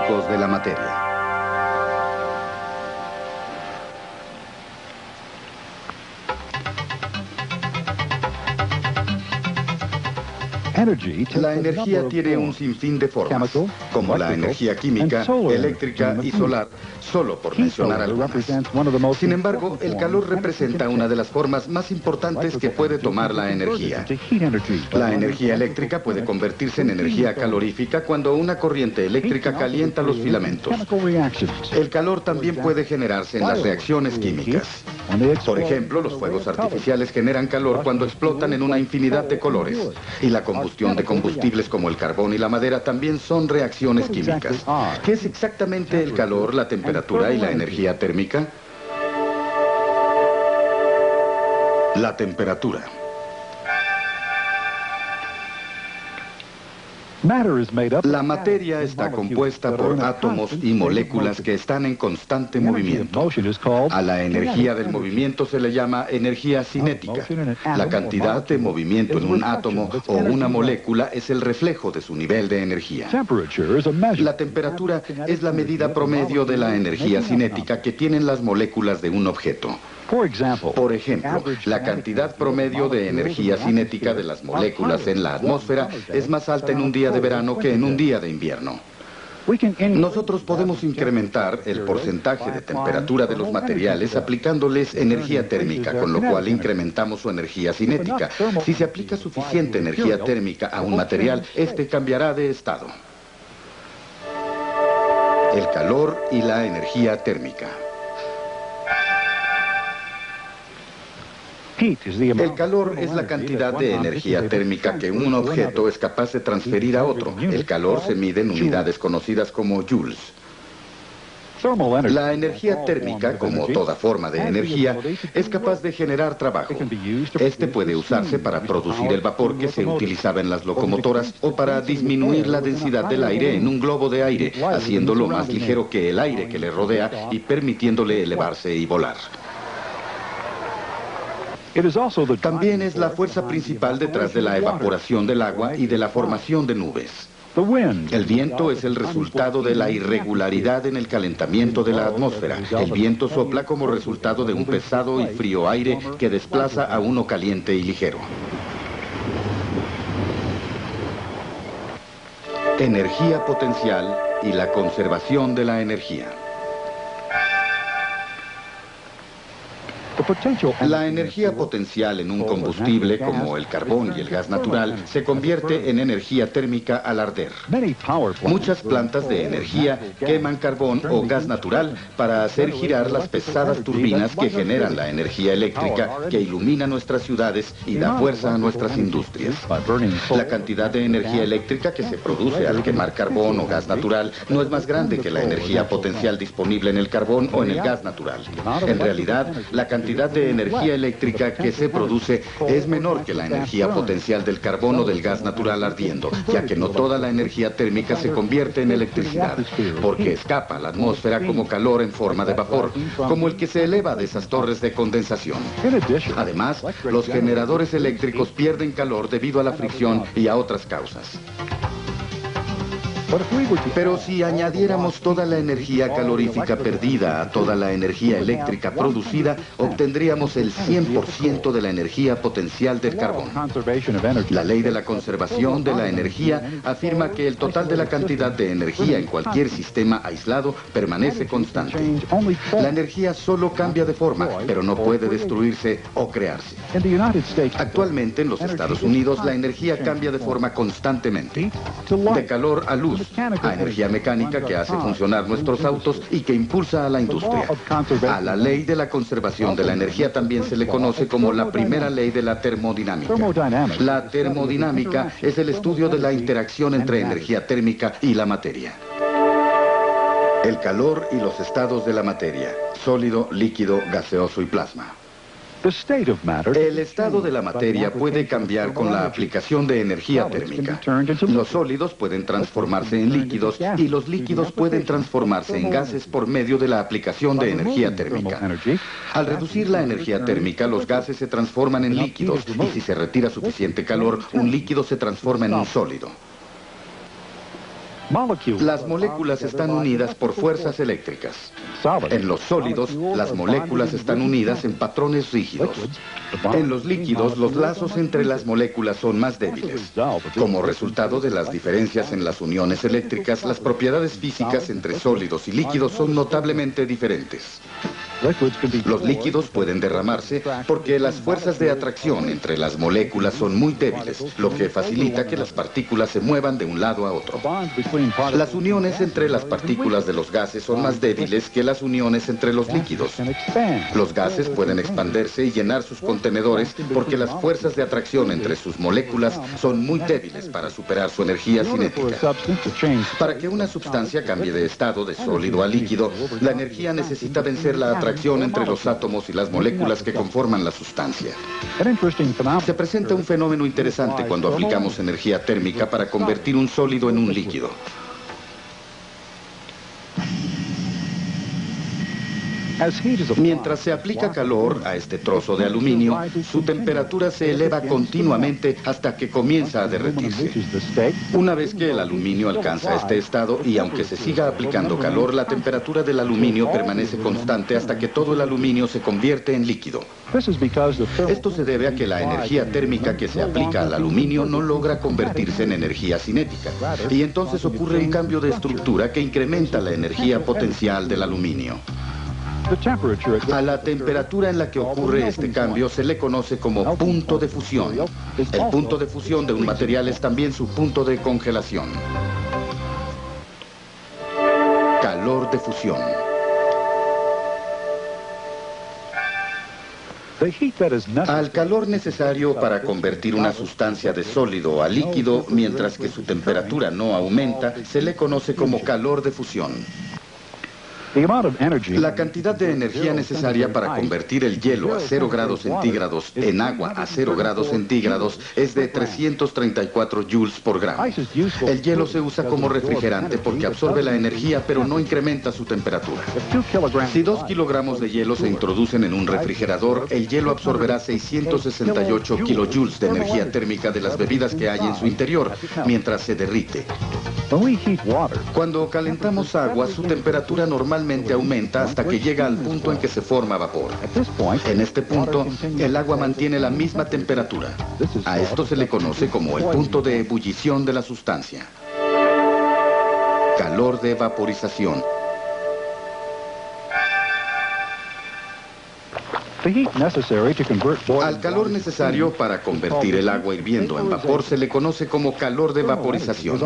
básicos de la materia. La energía tiene un sinfín de formas, como la energía química, eléctrica y solar, solo por mencionar algunas. Sin embargo, el calor representa una de las formas más importantes que puede tomar la energía. La energía eléctrica puede convertirse en energía calorífica cuando una corriente eléctrica calienta los filamentos. El calor también puede generarse en las reacciones químicas. Por ejemplo, los fuegos artificiales generan calor cuando explotan en una infinidad de colores. Y la combustión de combustibles como el carbón y la madera también son reacciones químicas. ¿Qué es exactamente el calor, la temperatura y la energía térmica? La temperatura. La materia está compuesta por átomos y moléculas que están en constante movimiento. A la energía del movimiento se le llama energía cinética. La cantidad de movimiento en un átomo o una molécula es el reflejo de su nivel de energía. La temperatura es la medida promedio de la energía cinética que tienen las moléculas de un objeto. Por ejemplo, la cantidad promedio de energía cinética de las moléculas en la atmósfera es más alta en un día de verano que en un día de invierno. Nosotros podemos incrementar el porcentaje de temperatura de los materiales aplicándoles energía térmica, con lo cual incrementamos su energía cinética. Si se aplica suficiente energía térmica a un material, este cambiará de estado. El calor y la energía térmica. El calor es la cantidad de energía térmica que un objeto es capaz de transferir a otro. El calor se mide en unidades conocidas como joules. La energía térmica, como toda forma de energía, es capaz de generar trabajo. Este puede usarse para producir el vapor que se utilizaba en las locomotoras o para disminuir la densidad del aire en un globo de aire, haciéndolo más ligero que el aire que le rodea y permitiéndole elevarse y volar. También es la fuerza principal detrás de la evaporación del agua y de la formación de nubes. El viento es el resultado de la irregularidad en el calentamiento de la atmósfera. El viento sopla como resultado de un pesado y frío aire que desplaza a uno caliente y ligero. Energía potencial y la conservación de la energía. La energía potencial en un combustible como el carbón y el gas natural se convierte en energía térmica al arder. Muchas plantas de energía queman carbón o gas natural para hacer girar las pesadas turbinas que generan la energía eléctrica que ilumina nuestras ciudades y da fuerza a nuestras industrias. La cantidad de energía eléctrica que se produce al quemar carbón o gas natural no es más grande que la energía potencial disponible en el carbón o en el gas natural. En realidad, la cantidad de energía eléctrica que se produce es menor que la energía potencial del carbón o del gas natural ardiendo, ya que no toda la energía térmica se convierte en electricidad, porque escapa a la atmósfera como calor en forma de vapor, como el que se eleva de esas torres de condensación. Además, los generadores eléctricos pierden calor debido a la fricción y a otras causas. Pero si añadiéramos toda la energía calorífica perdida a toda la energía eléctrica producida, obtendríamos el 100% de la energía potencial del carbón. La ley de la conservación de la energía afirma que el total de la cantidad de energía en cualquier sistema aislado permanece constante. La energía solo cambia de forma, pero no puede destruirse o crearse. Actualmente en los Estados Unidos la energía cambia de forma constantemente, de calor a luz, a energía mecánica que hace funcionar nuestros autos y que impulsa a la industria. A la ley de la conservación de la energía también se le conoce como la primera ley de la termodinámica. La termodinámica es el estudio de la interacción entre energía térmica y la materia. El calor y los estados de la materia: sólido, líquido, gaseoso y plasma. El estado de la materia puede cambiar con la aplicación de energía térmica. Los sólidos pueden transformarse en líquidos y los líquidos pueden transformarse en gases por medio de la aplicación de energía térmica. Al reducir la energía térmica, los gases se transforman en líquidos y si se retira suficiente calor, un líquido se transforma en un sólido. Las moléculas están unidas por fuerzas eléctricas. En los sólidos, las moléculas están unidas en patrones rígidos. En los líquidos, los lazos entre las moléculas son más débiles. Como resultado de las diferencias en las uniones eléctricas, las propiedades físicas entre sólidos y líquidos son notablemente diferentes. Los líquidos pueden derramarse porque las fuerzas de atracción entre las moléculas son muy débiles, lo que facilita que las partículas se muevan de un lado a otro. Las uniones entre las partículas de los gases son más débiles que las uniones entre los líquidos. Los gases pueden expandirse y llenar sus contenedores porque las fuerzas de atracción entre sus moléculas son muy débiles para superar su energía cinética. Para que una sustancia cambie de estado de sólido a líquido, la energía necesita vencer la atracción entre los átomos y las moléculas que conforman la sustancia. Se presenta un fenómeno interesante cuando aplicamos energía térmica para convertir un sólido en un líquido. Mientras se aplica calor a este trozo de aluminio, su temperatura se eleva continuamente hasta que comienza a derretirse. Una vez que el aluminio alcanza este estado y aunque se siga aplicando calor, la temperatura del aluminio permanece constante hasta que todo el aluminio se convierte en líquido. Esto se debe a que la energía térmica que se aplica al aluminio no logra convertirse en energía cinética, y entonces ocurre un cambio de estructura que incrementa la energía potencial del aluminio. A la temperatura en la que ocurre este cambio se le conoce como punto de fusión. El punto de fusión de un material es también su punto de congelación. Calor de fusión. Al calor necesario para convertir una sustancia de sólido a líquido, mientras que su temperatura no aumenta, se le conoce como calor de fusión. La cantidad de energía necesaria para convertir el hielo a 0 grados centígrados en agua a 0 grados centígrados es de 334 joules por gramo. El hielo se usa como refrigerante porque absorbe la energía pero no incrementa su temperatura. Si 2 kilogramos de hielo se introducen en un refrigerador, el hielo absorberá 668 kilojoules de energía térmica de las bebidas que hay en su interior mientras se derrite. Cuando calentamos agua, su temperatura normalmente aumenta hasta que llega al punto en que se forma vapor. En este punto, el agua mantiene la misma temperatura. A esto se le conoce como el punto de ebullición de la sustancia. Calor de vaporización. Al calor necesario para convertir el agua hirviendo en vapor se le conoce como calor de vaporización.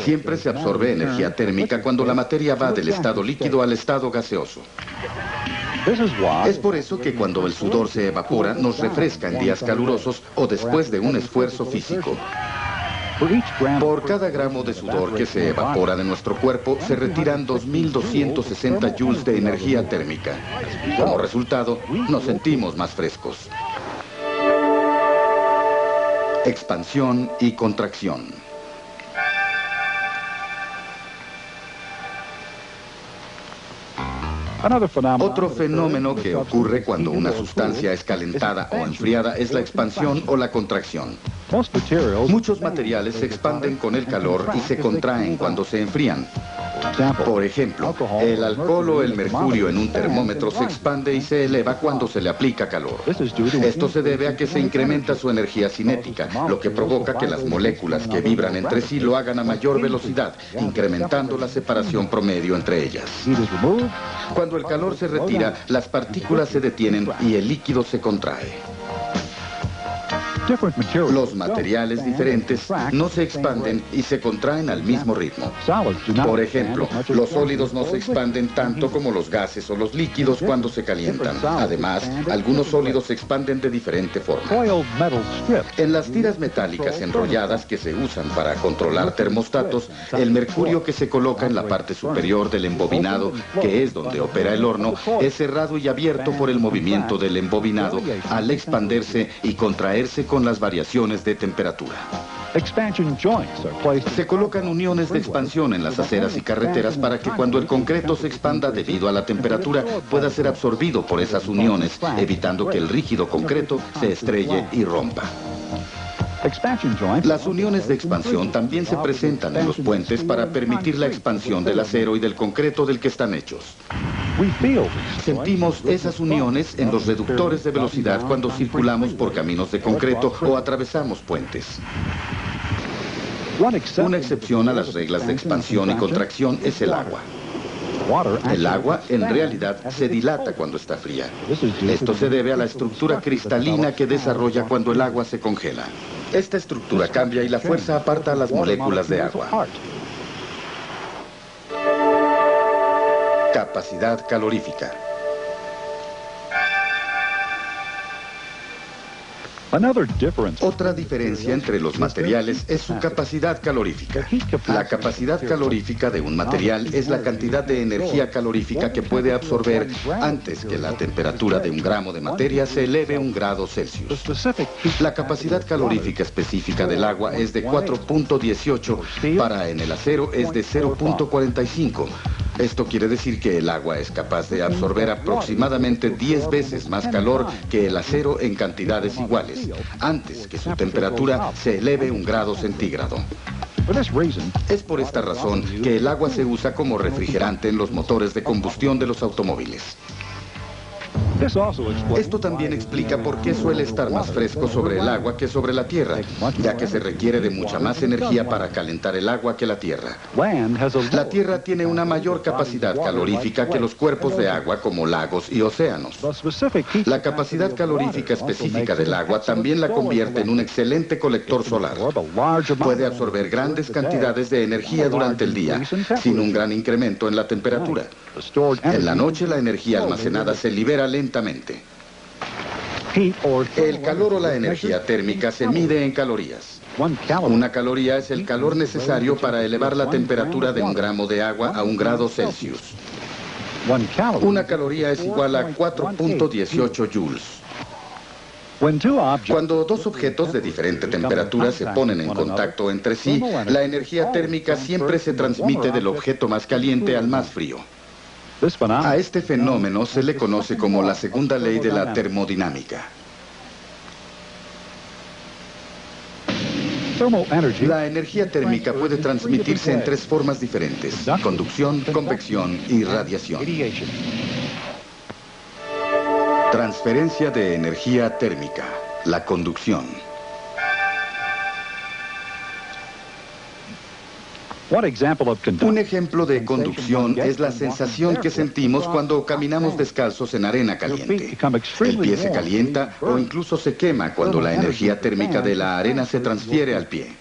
Siempre se absorbe energía térmica cuando la materia va del estado líquido al estado gaseoso. Es por eso que cuando el sudor se evapora nos refresca en días calurosos o después de un esfuerzo físico. Por cada gramo de sudor que se evapora de nuestro cuerpo, se retiran 2.260 joules de energía térmica. Como resultado, nos sentimos más frescos. Expansión y contracción. Otro fenómeno que ocurre cuando una sustancia es calentada o enfriada es la expansión o la contracción. Muchos materiales se expanden con el calor y se contraen cuando se enfrían. Por ejemplo, el alcohol o el mercurio en un termómetro se expande y se eleva cuando se le aplica calor. Esto se debe a que se incrementa su energía cinética, lo que provoca que las moléculas que vibran entre sí lo hagan a mayor velocidad, incrementando la separación promedio entre ellas. Cuando el calor se retira, las partículas se detienen y el líquido se contrae. Los materiales diferentes no se expanden y se contraen al mismo ritmo. Por ejemplo, los sólidos no se expanden tanto como los gases o los líquidos cuando se calientan. Además, algunos sólidos se expanden de diferente forma. En las tiras metálicas enrolladas que se usan para controlar termostatos, el mercurio que se coloca en la parte superior del embobinado, que es donde opera el horno, es cerrado y abierto por el movimiento del embobinado al expandirse y contraerse con las variaciones de temperatura. Se colocan uniones de expansión en las aceras y carreteras para que cuando el concreto se expanda debido a la temperatura pueda ser absorbido por esas uniones, evitando que el rígido concreto se estrelle y rompa. Las uniones de expansión también se presentan en los puentes para permitir la expansión del acero y del concreto del que están hechos. Sentimos esas uniones en los reductores de velocidad cuando circulamos por caminos de concreto o atravesamos puentes. Una excepción a las reglas de expansión y contracción es el agua. El agua, en realidad, se dilata cuando está fría. Esto se debe a la estructura cristalina que desarrolla cuando el agua se congela. Esta estructura cambia y la fuerza aparta a las moléculas de agua. Capacidad calorífica. Otra diferencia entre los materiales es su capacidad calorífica. La capacidad calorífica de un material es la cantidad de energía calorífica que puede absorber antes que la temperatura de un gramo de materia se eleve 1 grado Celsius. La capacidad calorífica específica del agua es de 4.18, para en el acero es de 0.45. Esto quiere decir que el agua es capaz de absorber aproximadamente 10 veces más calor que el acero en cantidades iguales, antes que su temperatura se eleve 1 grado centígrado. Es por esta razón que el agua se usa como refrigerante en los motores de combustión de los automóviles. Esto también explica por qué suele estar más fresco sobre el agua que sobre la tierra, ya que se requiere de mucha más energía para calentar el agua que la tierra. La tierra tiene una mayor capacidad calorífica que los cuerpos de agua como lagos y océanos. La capacidad calorífica específica del agua también la convierte en un excelente colector solar. Puede absorber grandes cantidades de energía durante el día, sin un gran incremento en la temperatura. En la noche la energía almacenada se libera lentamente. El calor o la energía térmica se mide en calorías. Una caloría es el calor necesario para elevar la temperatura de 1 gramo de agua a 1 grado Celsius. Una caloría es igual a 4.18 joules. Cuando dos objetos de diferente temperatura se ponen en contacto entre sí, la energía térmica siempre se transmite del objeto más caliente al más frío. A este fenómeno se le conoce como la segunda ley de la termodinámica. La energía térmica puede transmitirse en 3 formas diferentes: conducción, convección y radiación. Transferencia de energía térmica, la conducción. Un ejemplo de conducción es la sensación que sentimos cuando caminamos descalzos en arena caliente. El pie se calienta o incluso se quema cuando la energía térmica de la arena se transfiere al pie.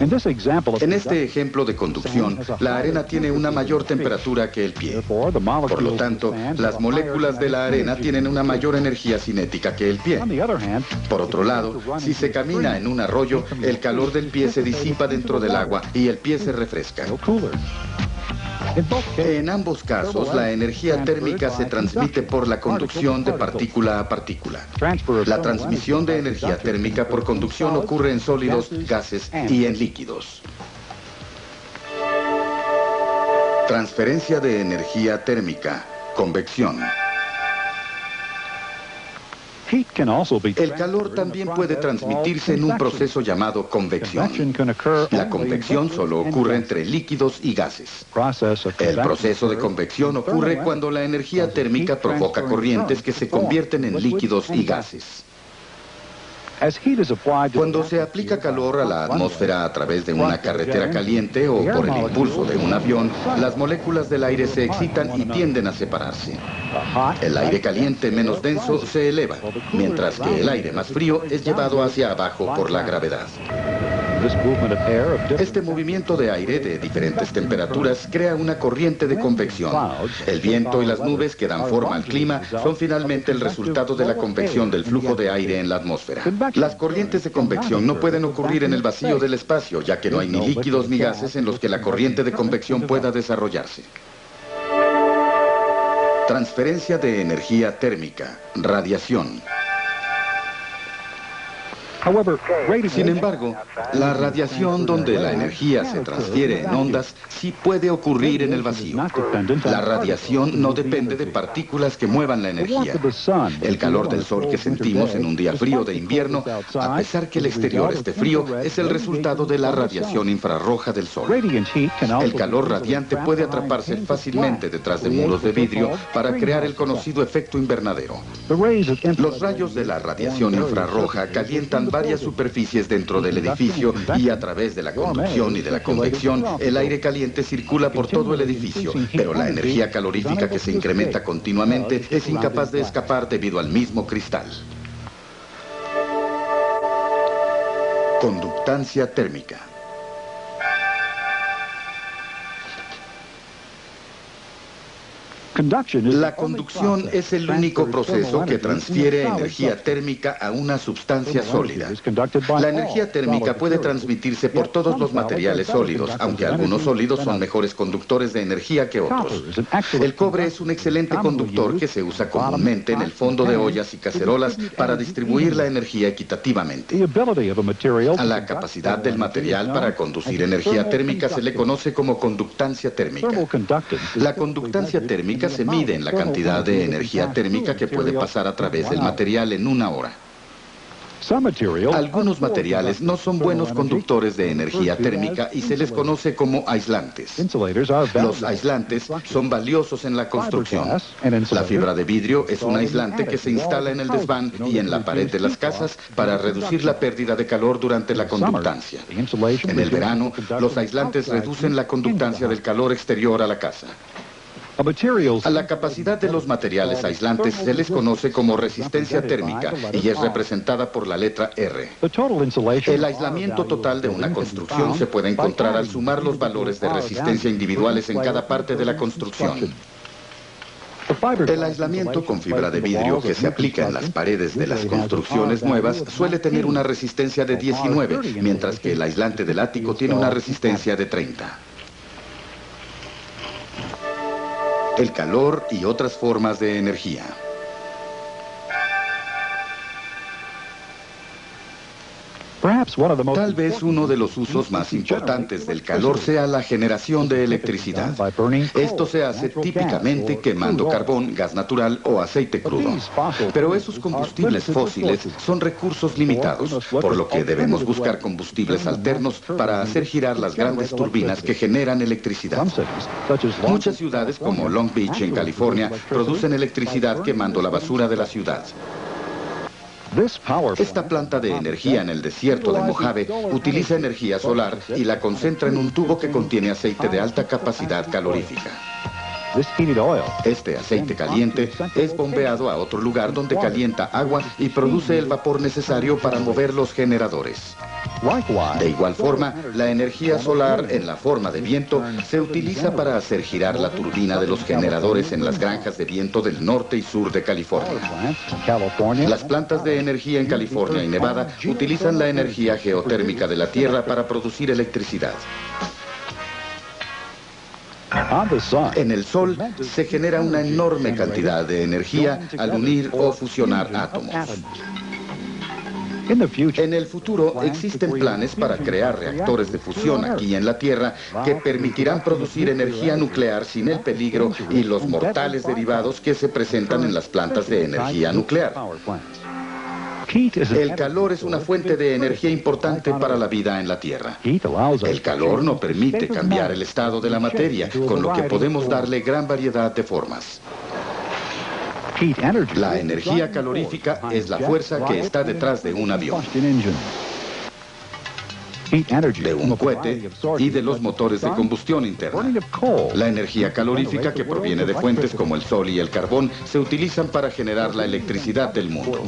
En este ejemplo de conducción, la arena tiene una mayor temperatura que el pie. Por lo tanto, las moléculas de la arena tienen una mayor energía cinética que el pie. Por otro lado, si se camina en un arroyo, el calor del pie se disipa dentro del agua y el pie se refresca. En ambos casos, la energía térmica se transmite por la conducción de partícula a partícula. La transmisión de energía térmica por conducción ocurre en sólidos, gases y en líquidos. Transferencia de energía térmica, convección. El calor también puede transmitirse en un proceso llamado convección. La convección solo ocurre entre líquidos y gases. El proceso de convección ocurre cuando la energía térmica provoca corrientes que se convierten en líquidos y gases. Cuando se aplica calor a la atmósfera a través de una carretera caliente o por el impulso de un avión, las moléculas del aire se excitan y tienden a separarse. El aire caliente menos denso se eleva, mientras que el aire más frío es llevado hacia abajo por la gravedad. Este movimiento de aire de diferentes temperaturas crea una corriente de convección. El viento y las nubes que dan forma al clima son finalmente el resultado de la convección del flujo de aire en la atmósfera. Las corrientes de convección no pueden ocurrir en el vacío del espacio, ya que no hay ni líquidos ni gases en los que la corriente de convección pueda desarrollarse. Transferencia de energía térmica, radiación. Sin embargo, la radiación donde la energía se transfiere en ondas sí puede ocurrir en el vacío. La radiación no depende de partículas que muevan la energía. El calor del sol que sentimos en un día frío de invierno, a pesar que el exterior esté frío, es el resultado de la radiación infrarroja del sol. El calor radiante puede atraparse fácilmente detrás de muros de vidrio para crear el conocido efecto invernadero. Los rayos de la radiación infrarroja calientan varias superficies dentro del edificio y a través de la conducción y de la convección, el aire caliente circula por todo el edificio, pero la energía calorífica que se incrementa continuamente es incapaz de escapar debido al mismo cristal. Conductancia térmica. La conducción es el único proceso que transfiere energía térmica a una sustancia sólida. La energía térmica puede transmitirse por todos los materiales sólidos, aunque algunos sólidos son mejores conductores de energía que otros. El cobre es un excelente conductor que se usa comúnmente en el fondo de ollas y cacerolas para distribuir la energía equitativamente. A la capacidad del material para conducir energía térmica se le conoce como conductancia térmica. La conductancia térmica se mide en la cantidad de energía térmica que puede pasar a través del material en una hora. Algunos materiales no son buenos conductores de energía térmica y se les conoce como aislantes. Los aislantes son valiosos en la construcción. La fibra de vidrio es un aislante que se instala en el desván y en la pared de las casas para reducir la pérdida de calor durante la conductancia. En el verano, los aislantes reducen la conductancia del calor exterior a la casa. A la capacidad de los materiales aislantes se les conoce como resistencia térmica y es representada por la letra R. El aislamiento total de una construcción se puede encontrar al sumar los valores de resistencia individuales en cada parte de la construcción. El aislamiento con fibra de vidrio que se aplica en las paredes de las construcciones nuevas suele tener una resistencia de 19, mientras que el aislante del ático tiene una resistencia de 30. El calor y otras formas de energía. Tal vez uno de los usos más importantes del calor sea la generación de electricidad. Esto se hace típicamente quemando carbón, gas natural o aceite crudo. Pero esos combustibles fósiles son recursos limitados, por lo que debemos buscar combustibles alternos para hacer girar las grandes turbinas que generan electricidad. Muchas ciudades como Long Beach en California producen electricidad quemando la basura de la ciudad. Esta planta de energía en el desierto de Mojave utiliza energía solar y la concentra en un tubo que contiene aceite de alta capacidad calorífica. Este aceite caliente es bombeado a otro lugar donde calienta agua y produce el vapor necesario para mover los generadores. De igual forma, la energía solar en la forma de viento se utiliza para hacer girar la turbina de los generadores en las granjas de viento del norte y sur de California. Las plantas de energía en California y Nevada utilizan la energía geotérmica de la Tierra para producir electricidad. En el Sol se genera una enorme cantidad de energía al unir o fusionar átomos. En el futuro existen planes para crear reactores de fusión aquí en la Tierra que permitirán producir energía nuclear sin el peligro y los mortales derivados que se presentan en las plantas de energía nuclear. El calor es una fuente de energía importante para la vida en la Tierra. El calor no permite cambiar el estado de la materia, con lo que podemos darle gran variedad de formas. La energía calorífica es la fuerza que está detrás de un avión, de un cohete y de los motores de combustión interna. La energía calorífica que proviene de fuentes como el sol y el carbón se utilizan para generar la electricidad del mundo.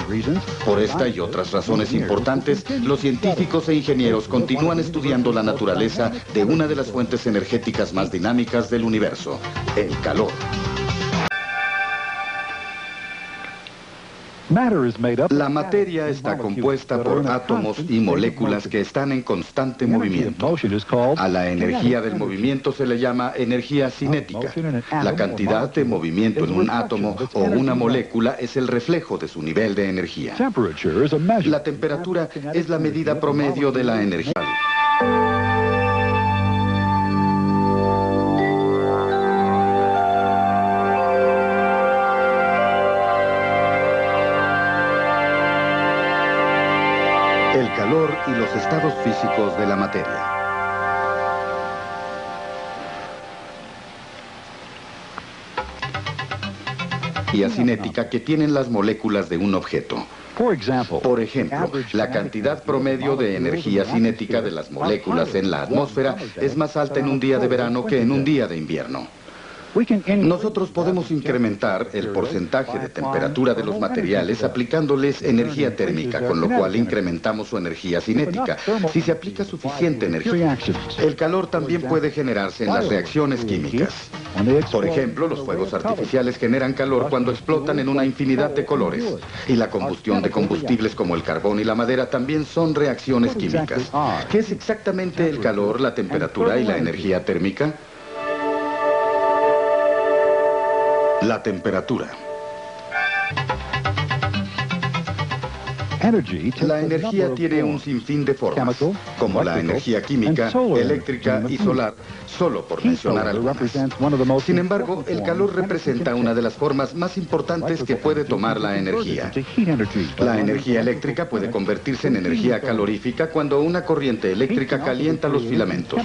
Por esta y otras razones importantes, los científicos e ingenieros continúan estudiando la naturaleza de una de las fuentes energéticas más dinámicas del universo, el calor. La materia está compuesta por átomos y moléculas que están en constante movimiento. A la energía del movimiento se le llama energía cinética. La cantidad de movimiento en un átomo o una molécula es el reflejo de su nivel de energía. La temperatura es la medida promedio de la energía. El calor y los estados físicos de la materia. Y cinética que tienen las moléculas de un objeto. Por ejemplo, la cantidad promedio de energía cinética de las moléculas en la atmósfera es más alta en un día de verano que en un día de invierno. Nosotros podemos incrementar el porcentaje de temperatura de los materiales aplicándoles energía térmica, con lo cual incrementamos su energía cinética. Si se aplica suficiente energía, el calor también puede generarse en las reacciones químicas. Por ejemplo, los fuegos artificiales generan calor cuando explotan en una infinidad de colores. Y la combustión de combustibles como el carbón y la madera también son reacciones químicas. ¿Qué es exactamente el calor, la temperatura y la energía térmica? La temperatura. La energía tiene un sinfín de formas, como la energía química, eléctrica y solar, solo por mencionar algunas. Sin embargo, el calor representa una de las formas más importantes que puede tomar la energía. La energía eléctrica puede convertirse en energía calorífica cuando una corriente eléctrica calienta los filamentos.